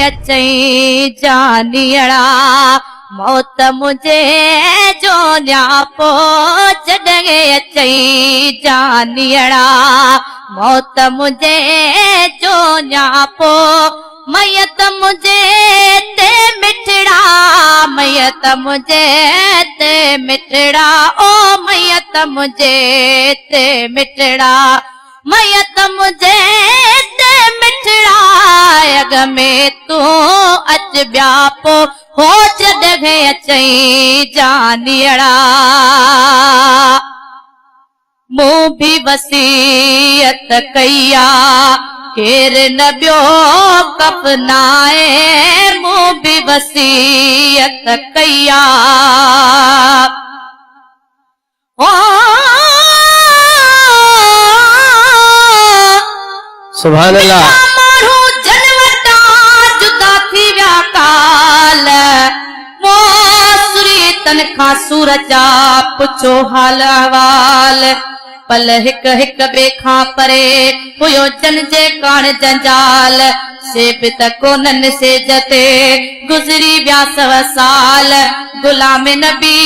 अचई जानियड़ा मौत मुझे जो न्यापो जॾहिं अचई जानियड़ा मौत मुझे जो न्यापो मयत मुझे ते मिठड़ा मयत मुझे ते मिठड़ा ओ मयत मुझे ते मिठड़ा मयत मुझे ते मिठड़ा अग में तू अच ब्यापो हो जॾहिं अचई जानियड़ा मूं भी वसीयत कईया केर न ॿियो कफनाए मूं भी वसीयत कईया सुभान अल्लाह माण्हू जन वटां जुदा थी विया काल मोसुरी तन खां सूर जा पुछो हाल अहवाल पल हिक हिक ॿिए खां परे हुयो जन जे काण जंजाल से बि त कोननि सेज ते गुज़री विया 100 साल गुलाम नबी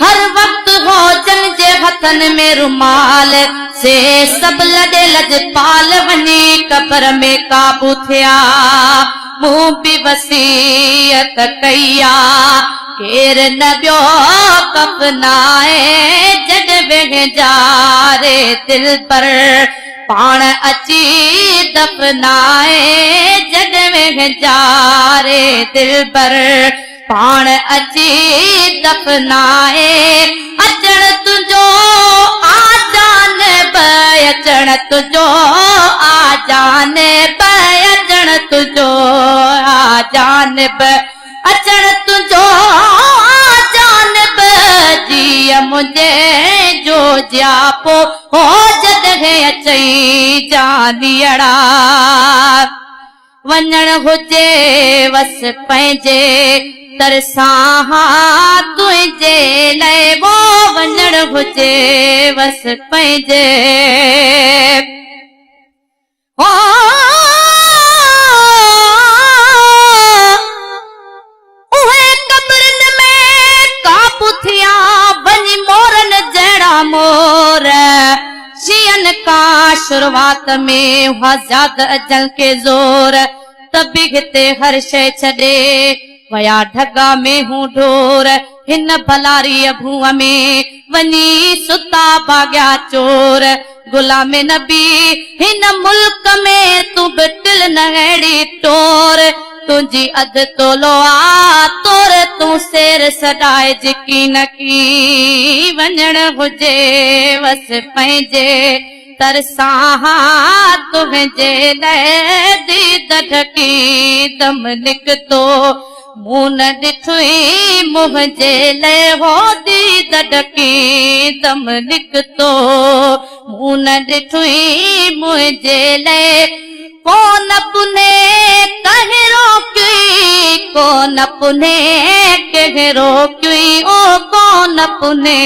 हर वक्त हो जन जे हथनि में रुमाल से सभु लॾे लजपाल वञी कबर में काबू थिया मूं बि वसीयत कईया केर न ॿियो कफनाए जॾहिं जारे दिल पर पाण अची दफनाए जॾहिं जारे दिल पर पाण अची दफनाए अचण तुंहिंजो आजान बि अचण तुंहिंजो आजान बि अचण तुंहिंजो आजान बि अचण तुंहिंजो आजान बि जीअ मुंहिंजे जो जियापो हो जॾहिं अचई जानियड़ा वञण हुजे वस पंहिंजे तरसां तुंहिंजे लाइ वो वञण हुजे वस पंहिंजे उहे कब्रनि में काबू थिया वञी मोरनि जहिड़ा मोर शीयन का शुरुआत में हुआ ज्यादा अजल के जोर तभी हिते हर शइ छॾे वया ढगा में हूं ढोर हिन भलारी भूअ में वञी सुता भाग्या चोर गुलाम नबी हिन मुल्क में तू बिटिल न अहिड़ी टोर तुंहिंजी अधु तोलो आ तोर तूं शेर सॾाए जिकी न की वञण हुजे वस पंहिंजे तरसां तुंहिंजे लाइ दीद ढकी दम निकतो मूं न ॾिठुई मुंहिंजे लाइ हो दीद ढकी दम निकतो मूं न ॾिठुई मुंहिंजे लाइ कोन पुने कहिड़ो क्योई कोन पुने कहिड़ो क्योई ओ कोन पुने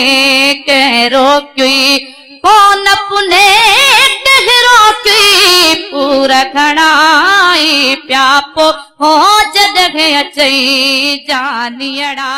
कहिड़ो क्योई कोन पुने कहिड़ो क्योई पूरा घणाई प्यापो हो जॾहिं अचई जानियड़ा।